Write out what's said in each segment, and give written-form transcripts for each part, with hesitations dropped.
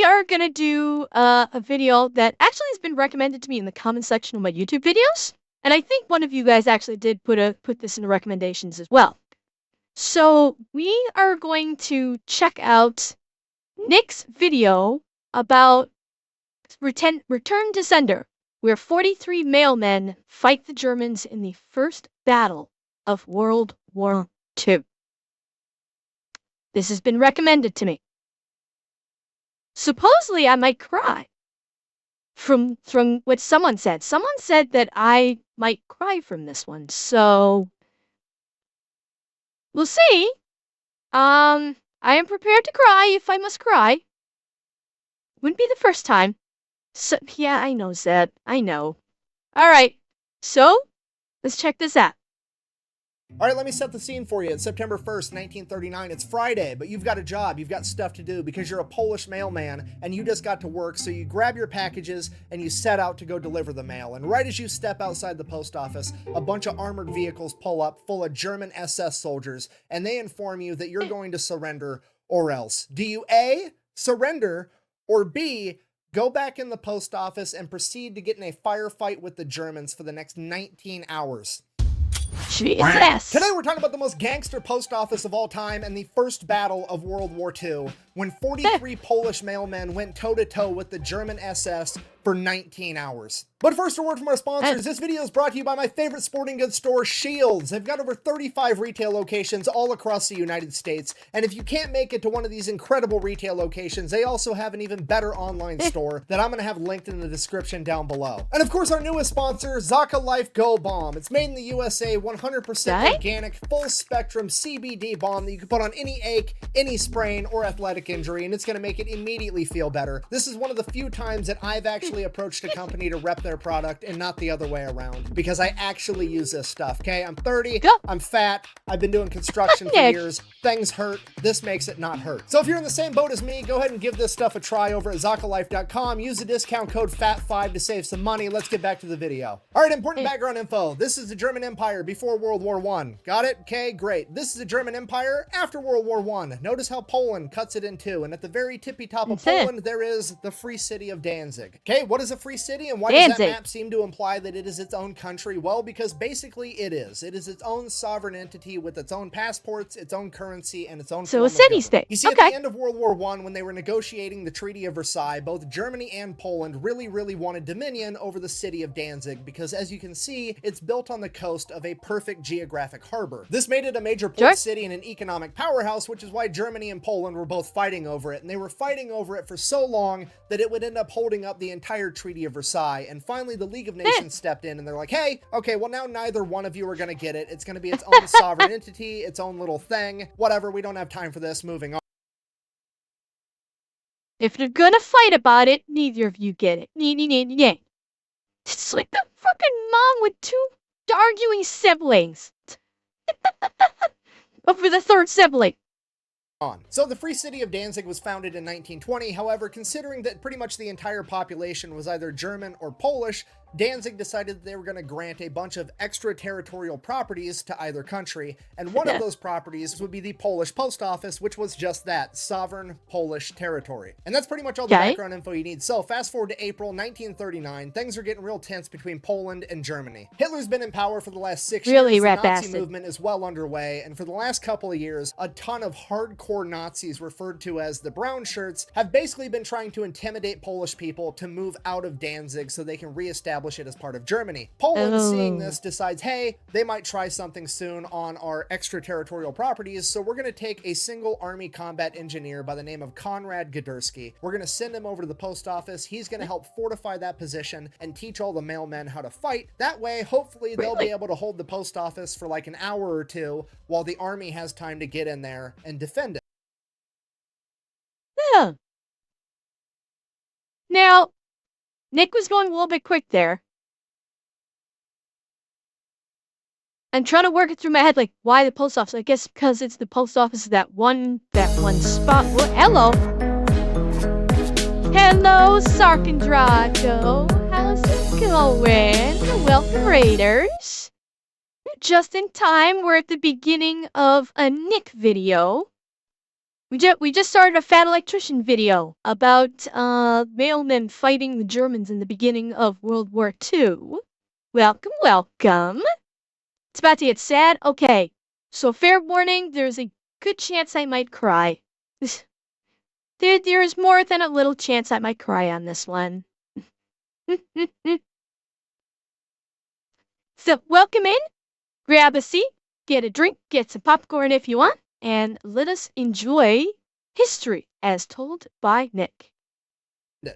are gonna do a video that actually has been recommended to me in the comment section of my YouTube videos, and I think one of you guys actually did put this in the recommendations as well. So we are going to check out Nick's video about Return to Sender, where 43 mailmen fight the Germans in the first battle of World War II. This has been recommended to me. Supposedly, I might cry. From what someone said. Someone said that I might cry from this one, so we'll see. I am prepared to cry if I must cry. Wouldn't be the first time. So, yeah, I know, Zed. I know. Alright, so, let's check this out. Alright, let me set the scene for you. It's September 1st, 1939. It's Friday, but you've got a job, you've got stuff to do because you're a Polish mailman and you just got to work, so you grab your packages and you set out to go deliver the mail. And right as you step outside the post office, a bunch of armored vehicles pull up full of German SS soldiers, and they inform you that you're going to surrender or else. Do you A, surrender, or B, go back in the post office and proceed to get in a firefight with the Germans for the next 19 hours? Jesus. Today we're talking about the most gangster post office of all time and the first battle of World War II, when 43 Polish mailmen went toe-to-toe with the German SS for 19 hours. But first, a word from our sponsors. This video is brought to you by my favorite sporting goods store, Shields. They've got over 35 retail locations all across the United States, and if you can't make it to one of these incredible retail locations, they also have an even better online store that I'm going to have linked in the description down below. And of course, our newest sponsor, Zaka Life Go Balm. It's made in the USA, 100% organic, full-spectrum CBD balm that you can put on any ache, any sprain, or athletic injury, and it's going to make it immediately feel better. This is one of the few times that I've actually approached a company to rep their product and not the other way around, because I actually use this stuff, okay? I'm 30, I'm fat, I've been doing construction for years, things hurt, this makes it not hurt. So if you're in the same boat as me, go ahead and give this stuff a try over at ZakaLife.com. Use the discount code FAT5 to save some money. Let's get back to the video. All right, important background info. This is the German Empire before World War I. Got it? Okay, great. This is the German Empire after World War I. Notice how Poland cuts it in two, and at the very tippy top of Poland, there is the free city of Danzig. Okay, what is a free city, and why does that map seem to imply that it is its own country? Well, because basically it is. It is its own sovereign entity with its own passports, its own currency, and its own So a city-state. You see, at the end of World War I, when they were negotiating the Treaty of Versailles, both Germany and Poland really wanted dominion over the city of Danzig, because as you can see, it's built on the coast of a perfect geographic harbor. This made it a major port city and an economic powerhouse, which is why Germany and Poland were both fighting over it, and they were fighting over it for so long that it would end up holding up the entire Treaty of Versailles. And finally, the League of Nations stepped in, and they're like, hey, okay, well, now neither one of you are going to get it. It's going to be its own sovereign entity, its own little thing. Whatever, we don't have time for this. Moving on. If you're gonna fight about it, neither of you get it. It's like the fucking mom with two arguing siblings. Over the third sibling. So the Free City of Danzig was founded in 1920. However, considering that pretty much the entire population was either German or Polish, Danzig decided that they were going to grant a bunch of extraterritorial properties to either country, and one of those properties would be the Polish post office, which was just that, sovereign Polish territory. And that's pretty much all the background info you need. So fast forward to April 1939, things are getting real tense between Poland and Germany. Hitler's been in power for the last 6 years, the Nazi movement is well underway, and for the last couple of years, a ton of hardcore Nazis referred to as the brown shirts have basically been trying to intimidate Polish people to move out of Danzig so they can reestablish it as part of Germany. Poland, seeing this, decides, hey, they might try something soon on our extraterritorial properties, so we're going to take a single army combat engineer by the name of Konrad Gdarsky. We're going to send him over to the post office. He's going to help fortify that position and teach all the mailmen how to fight. That way, hopefully, they'll be able to hold the post office for like an hour or two while the army has time to get in there and defend it. Yeah. Now, Nick was going a little bit quick there. I'm trying to work it through my head, like, why the post office? I guess because it's the post office, that one spot. Well, hello. Hello, Sarkendrago. How's it going? Welcome, Raiders. Just in time, we're at the beginning of a Nick video. We just started a Fat Electrician video about mailmen fighting the Germans in the beginning of World War II. Welcome, welcome. It's about to get sad. Okay, so fair warning, there's a good chance I might cry. There's more than a little chance I might cry on this one. So welcome in, grab a seat, get a drink, get some popcorn if you want, and let us enjoy history as told by Nick.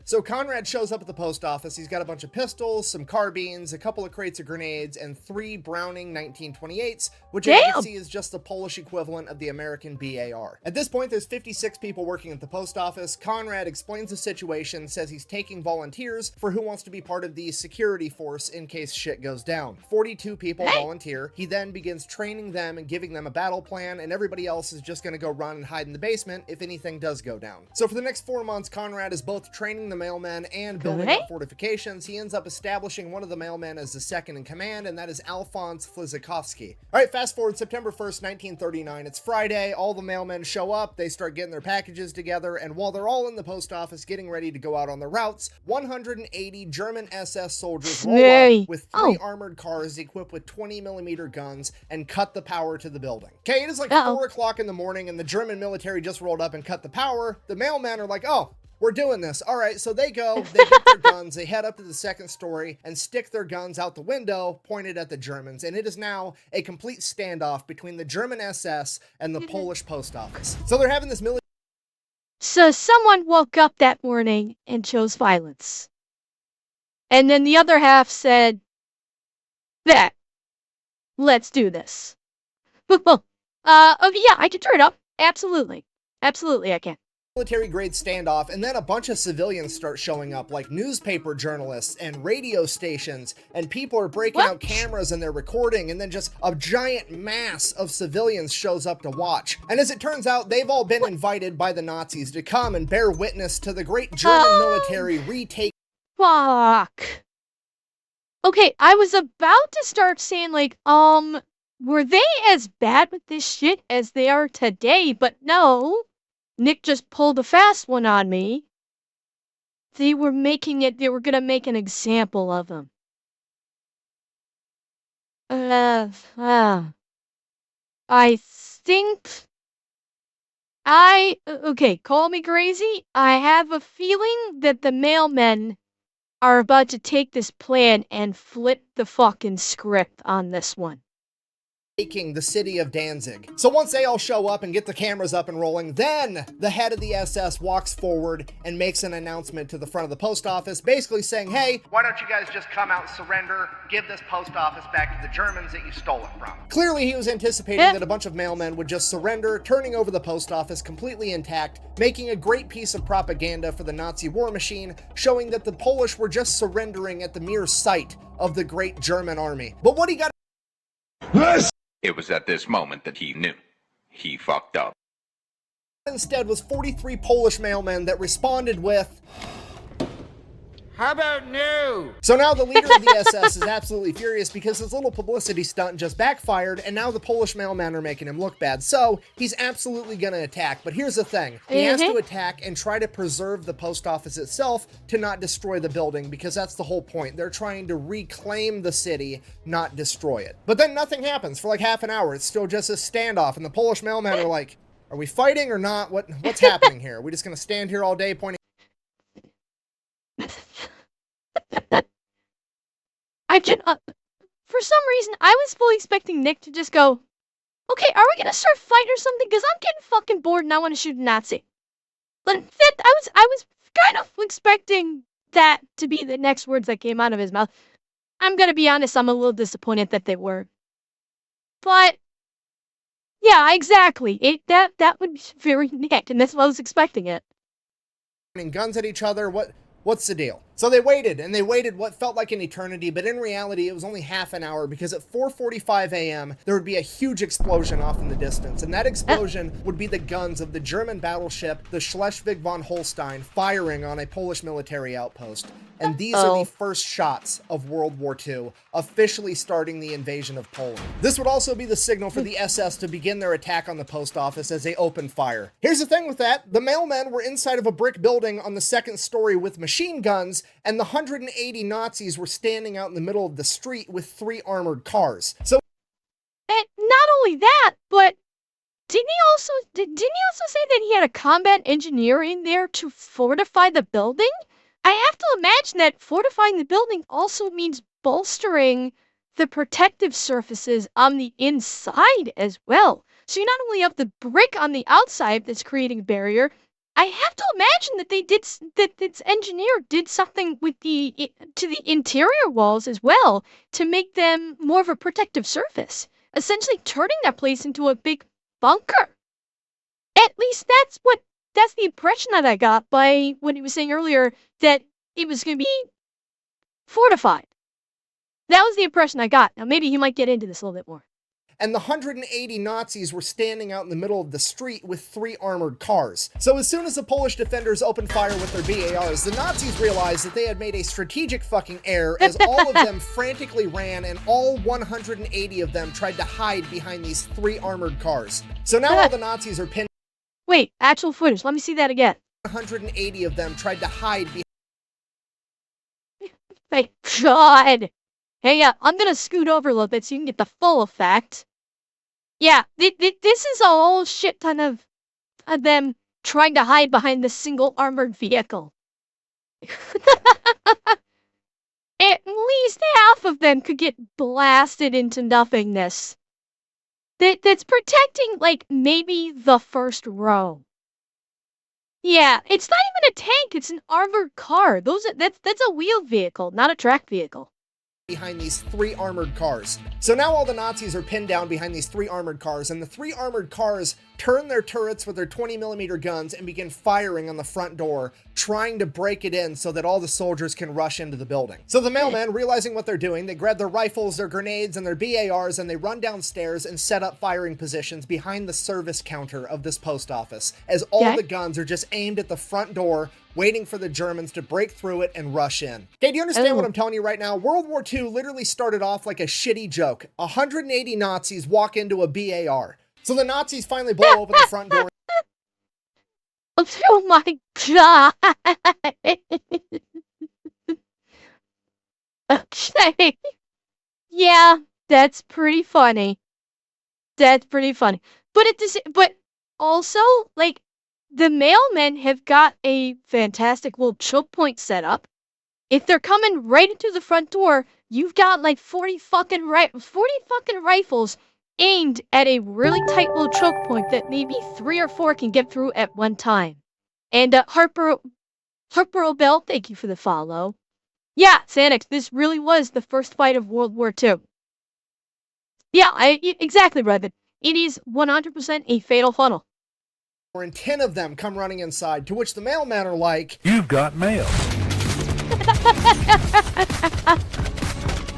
So Conrad shows up at the post office. He's got a bunch of pistols, some carbines, a couple of crates of grenades, and 3 Browning 1928s, which as you can see is just the Polish equivalent of the American BAR. At this point, there's 56 people working at the post office. Conrad explains the situation, says he's taking volunteers for who wants to be part of the security force in case shit goes down. 42 people volunteer. He then begins training them and giving them a battle plan, and everybody else is just going to go run and hide in the basement if anything does go down. So for the next 4 months, Conrad is both training the mailmen and building up fortifications. He ends up establishing one of the mailmen as the second in command, and that is Alphonse Flizakovsky. All right, fast forward September 1st, 1939. It's Friday. All the mailmen show up. They start getting their packages together, and while they're all in the post office getting ready to go out on their routes, 180 German SS soldiers roll up with 3 armored cars equipped with 20mm guns and cut the power to the building. Okay, it is like 4 o'clock in the morning, and the German military just rolled up and cut the power. The mailmen are like, oh, we're doing this. All right, so they go, they get their guns, they head up to the second story and stick their guns out the window pointed at the Germans. And it is now a complete standoff between the German SS and the Polish post office. So they're having this military. So someone woke up that morning and chose violence. And then the other half said, that, let's do this. Yeah, I can turn it up. Absolutely. Absolutely, I can. Military-grade standoff, and then a bunch of civilians start showing up, like newspaper journalists and radio stations, and people are breaking out cameras and they're recording, and then just a giant mass of civilians shows up to watch. And as it turns out, they've all been invited by the Nazis to come and bear witness to the great German military retake. Fuck. Okay, I was about to start saying, like, were they as bad with this shit as they are today? But no. Nick just pulled a fast one on me. They were gonna make an example of him. I think okay, call me crazy. I have a feeling that the mailmen are about to take this plan and flip the fucking script on this one. Taking the city of Danzig. So once they all show up and get the cameras up and rolling, then the head of the SS walks forward and makes an announcement to the front of the post office, basically saying, hey, why don't you guys just come out and surrender, give this post office back to the Germans that you stole it from. Clearly he was anticipating that a bunch of mailmen would just surrender, turning over the post office completely intact, making a great piece of propaganda for the Nazi war machine, showing that the Polish were just surrendering at the mere sight of the great German army. But what he got It was at this moment that he knew. He fucked up. Instead was 43 Polish mailmen that responded with, how about no? So now the leader of the SS is absolutely furious because his little publicity stunt just backfired, and now the Polish mailmen are making him look bad. So he's absolutely going to attack. But here's the thing. He has to attack and try to preserve the post office itself to not destroy the building, because that's the whole point. They're trying to reclaim the city, not destroy it. But then nothing happens for like half an hour. It's still just a standoff, and the Polish mailmen are like, are we fighting or not? What's happening here? Are we just going to stand here all day pointing? For some reason, I was fully expecting Nick to just go, okay, are we gonna start fighting or something? Because I'm getting fucking bored and I want to shoot a Nazi. But I was kind of expecting that to be the next words that came out of his mouth. I'm gonna be honest, I'm a little disappointed that they were. But, yeah, exactly. That would be very Nick, and that's what I was expecting it. Guns at each other, what's the deal? So they waited, and they waited what felt like an eternity, but in reality, it was only half an hour, because at 4:45 a.m., there would be a huge explosion off in the distance, and that explosion would be the guns of the German battleship, the Schleswig von Holstein, firing on a Polish military outpost. And these are the first shots of World War II, officially starting the invasion of Poland. This would also be the signal for the SS to begin their attack on the post office as they opened fire. Here's the thing with that, the mailmen were inside of a brick building on the second story with machine guns, and the 180 Nazis were standing out in the middle of the street with 3 armored cars. So, and not only that, but didn't he also say that he had a combat engineer in there to fortify the building? I have to imagine that fortifying the building also means bolstering the protective surfaces on the inside as well. So you not only have the brick on the outside that's creating a barrier, I have to imagine that this engineer did something with to the interior walls as well to make them more of a protective surface, essentially turning that place into a big bunker. At least that's the impression that I got by when he was saying earlier that it was going to be fortified. That was the impression I got. Now maybe he might get into this a little bit more. And the 180 Nazis were standing out in the middle of the street with 3 armored cars. So as soon as the Polish defenders opened fire with their BARs, the Nazis realized that they had made a strategic fucking error as all of them frantically ran and all 180 of them tried to hide behind these 3 armored cars. So now all the Nazis are pinned. Wait, actual footage. Let me see that again. 180 of them tried to hide behind. Thank God. Hey, I'm gonna scoot over a little bit so you can get the full effect. Yeah, this is a whole shit ton of them trying to hide behind the single armored vehicle. At least half of them could get blasted into nothingness. That's protecting, like, maybe the first row. Yeah, it's not even a tank, it's an armored car. That's a wheeled vehicle, not a track vehicle. Behind these 3 armored cars. So now all the Nazis are pinned down behind these 3 armored cars, and the 3 armored cars turn their turrets with their 20mm guns and begin firing on the front door, trying to break it in so that all the soldiers can rush into the building. So the mailmen, realizing what they're doing, they grab their rifles, their grenades, and their BARs, and they run downstairs and set up firing positions behind the service counter of this post office, as all the guns are just aimed at the front door, waiting for the Germans to break through it and rush in. Okay, do you understand what I'm telling you right now? World War II literally started off like a shitty joke. 180 Nazis walk into a BAR. So the Nazis finally blow open the front door. Oh my God. Okay. Yeah, that's pretty funny. That's pretty funny. But also, like, the mailmen have got a fantastic little choke point set up. If they're coming right into the front door, you've got like 40 fucking rifles aimed at a really tight little choke point that maybe 3 or 4 can get through at one time. And Harper Bell, thank you for the follow. Yeah, Sanix, this really was the first fight of World War II. Yeah, exactly, Brevin. It is 100% a fatal funnel. And 10 of them come running inside, to which the mailmen are like, "You've got mail."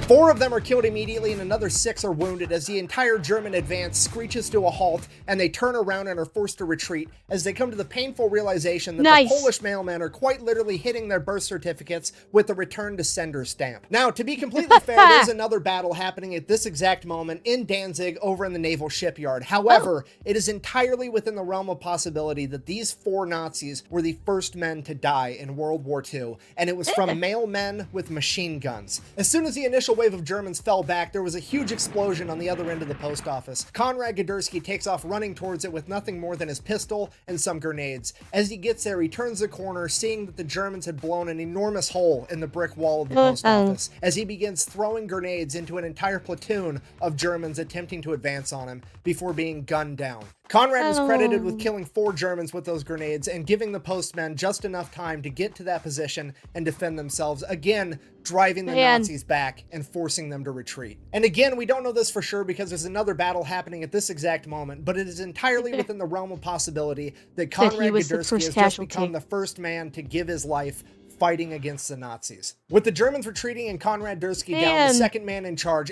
4 of them are killed immediately and another 6 are wounded as the entire German advance screeches to a halt and they turn around and are forced to retreat as they come to the painful realization that the Polish mailmen are quite literally hitting their birth certificates with the return to sender stamp. Now, to be completely fair, there's another battle happening at this exact moment in Danzig over in the naval shipyard. However, it is entirely within the realm of possibility that these 4 Nazis were the first men to die in World War II, and it was from mailmen with machine guns. As soon as the initial wave of Germans fell back, there was a huge explosion on the other end of the post office. Konrad Gadersky takes off running towards it with nothing more than his pistol and some grenades. As he gets there, he turns the corner, seeing that the Germans had blown an enormous hole in the brick wall of the post office, as he begins throwing grenades into an entire platoon of Germans attempting to advance on him before being gunned down. Konrad was credited with killing 4 Germans with those grenades and giving the postmen just enough time to get to that position and defend themselves, again driving the Nazis back and forcing them to retreat. And again, we don't know this for sure because there's another battle happening at this exact moment, but it is entirely within the realm of possibility that Konrad Gadersky has just become the first man to give his life fighting against the Nazis. With the Germans retreating and Konrad Dursky down, the Man. second man in charge.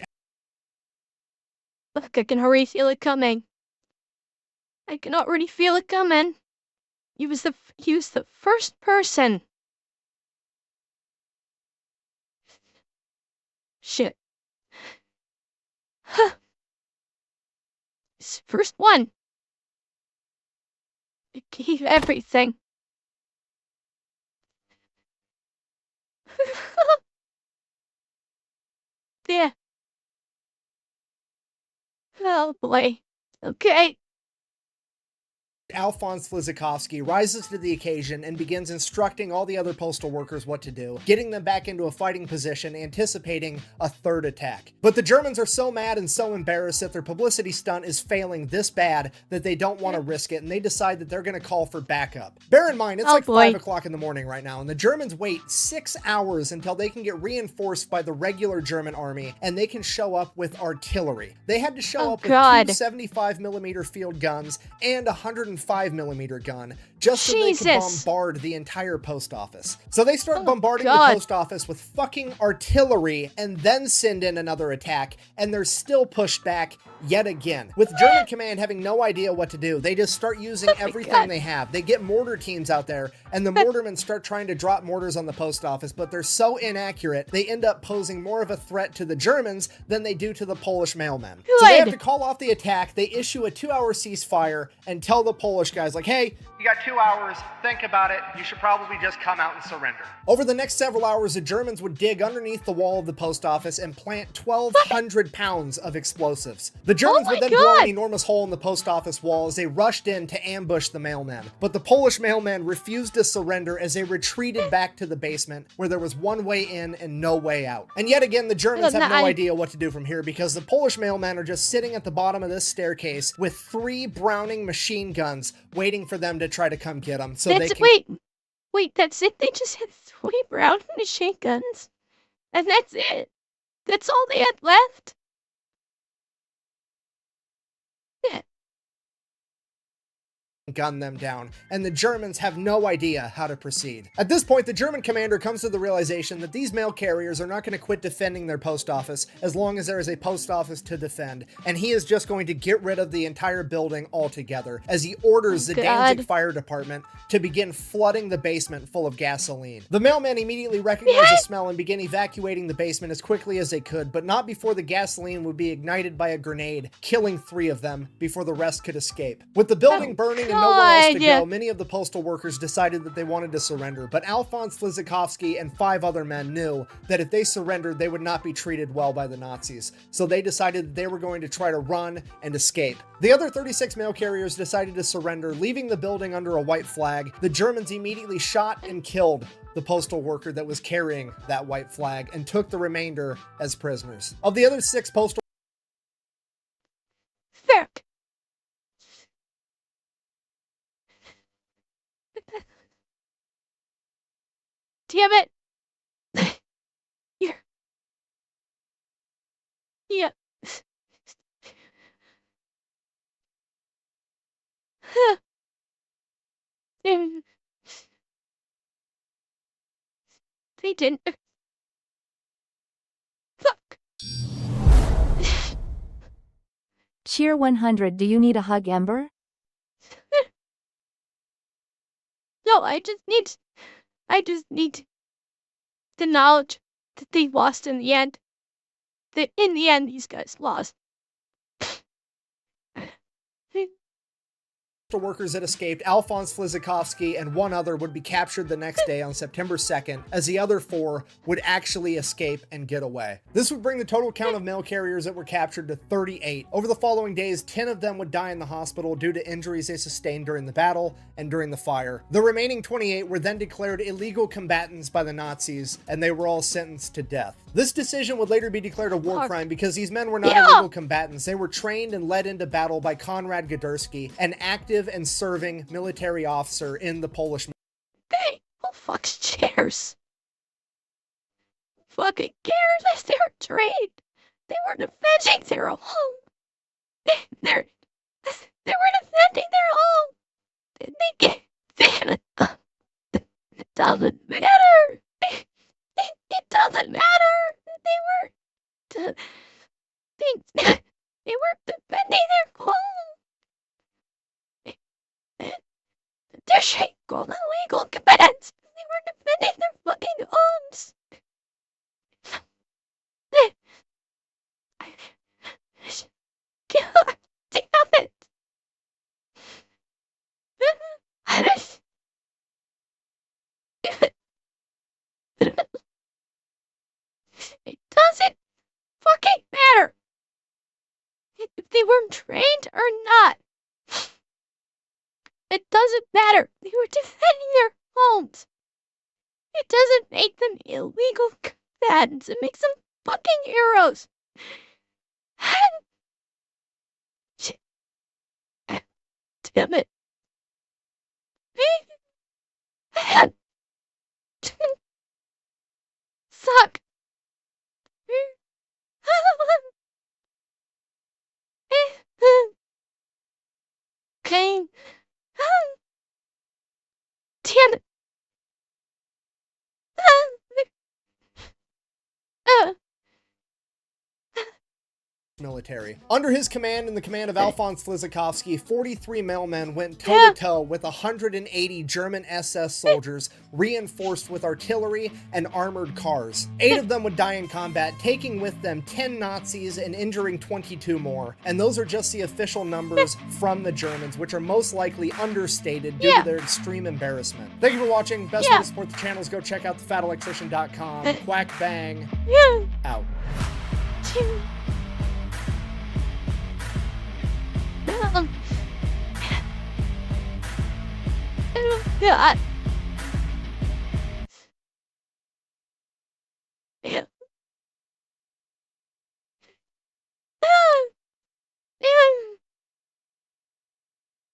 Look, I can already feel it coming. I can already feel it coming. He was the first person. Shit. Huh. He's the first one. He gave everything. There. Oh boy. Okay. Alphonse Flizikovsky rises to the occasion and begins instructing all the other postal workers what to do, getting them back into a fighting position, anticipating a third attack. But the Germans are so mad and so embarrassed that their publicity stunt is failing this bad that they don't want to risk it, and they decide that they're going to call for backup. Bear in mind, it's like 5 o'clock in the morning right now, and the Germans wait 6 hours until they can get reinforced by the regular German army, and they can show up with artillery. They had to show up with 2 75mm field guns and 105mm gun just so they could bombard the entire post office. So they start bombarding the post office with fucking artillery and then send in another attack, and they're still pushed back yet again. With German command having no idea what to do, they just start using everything they have. They get mortar teams out there, and the mortarmen start trying to drop mortars on the post office, but they're so inaccurate, they end up posing more of a threat to the Germans than they do to the Polish mailmen. So they have to call off the attack. They issue a 2-hour ceasefire and tell the Polish guys, like, hey, you got 2 hours, think about it, you should probably just come out and surrender. Over the next several hours, the Germans would dig underneath the wall of the post office and plant 1,200 pounds of explosives. The Germans would then blow an enormous hole in the post office wall as they rushed in to ambush the mailmen. But the Polish mailmen refused to surrender as they retreated back to the basement, where there was one way in and no way out. And yet again, the Germans have no idea what to do from here, because the Polish mailmen are just sitting at the bottom of this staircase with 3 Browning machine guns waiting for them to try to come get them. So they can... Wait, that's it? They just had 3 Browning machine guns? And that's it? That's all they had left? Yeah. Gun them down, and the Germans have no idea how to proceed. At this point, the German commander comes to the realization that these mail carriers are not going to quit defending their post office as long as there is a post office to defend, and he is just going to get rid of the entire building altogether, as he orders the Danzig Fire Department to begin flooding the basement full of gasoline. The mailmen immediately recognize the smell and begin evacuating the basement as quickly as they could, but not before the gasoline would be ignited by a grenade, killing 3 of them before the rest could escape. With the building burning and nowhere else to go, many of the postal workers decided that they wanted to surrender, but Alphonse Flizikovsky and 5 other men knew that if they surrendered, they would not be treated well by the Nazis, so they decided that they were going to try to run and escape. The other 36 mail carriers decided to surrender, leaving the building under a white flag. The Germans immediately shot and killed the postal worker that was carrying that white flag and took the remainder as prisoners. Of the other 6 postal... Fuck! Damn it! Here. Yeah. They didn't. Fuck. Cheer 100. Do you need a hug, Ember? No, I just need the knowledge that they lost in the end. That in the end, these guys lost. Workers that escaped, Alphonse Flizikovsky and 1 other, would be captured the next day on September 2nd, as the other 4 would actually escape and get away. This would bring the total count of mail carriers that were captured to 38. Over the following days, 10 of them would die in the hospital due to injuries they sustained during the battle and during the fire. The remaining 28 were then declared illegal combatants by the Nazis, and they were all sentenced to death. This decision would later be declared a war crime because these men were not illegal combatants. They were trained and led into battle by Konrad Gadursky, an active and serving military officer in the Polish. Hey, who fucks chairs? Fucking cares? They were trained. They were defending their home. They were defending their home. It doesn't matter. It doesn't matter. They were, they were defending their home. They're shake golden legal combatants. They were defending their fucking homes. Stop it. It doesn't fucking matter if they were trained or not. It doesn't matter. They were defending their homes. It doesn't make them illegal combatants. It makes them fucking heroes. Damn it. Suck. Okay. Damn it. Military. Under his command and the command of Alphonse Flizakovsky, 43 mailmen went toe-to-toe with 180 German SS soldiers, reinforced with artillery and armored cars. 8 of them would die in combat, taking with them 10 Nazis and injuring 22 more. And those are just the official numbers from the Germans, which are most likely understated due to their extreme embarrassment. Thank you for watching. Best way to support the channel is go check out thefatelectrician.com. Quack bang. Out. God. Yeah.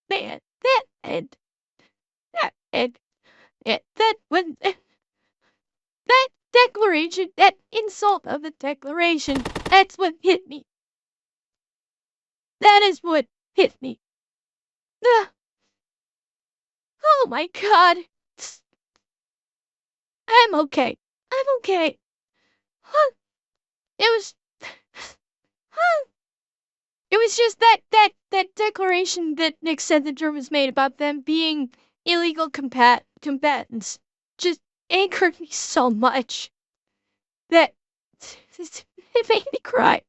Man, that when that declaration, that insult of the declaration, that's what hit me. That is what hit me. Oh my God. I'm okay. I'm okay. It was just that declaration that Nick said the Germans made about them being illegal combatants just angered me so much that it made me cry.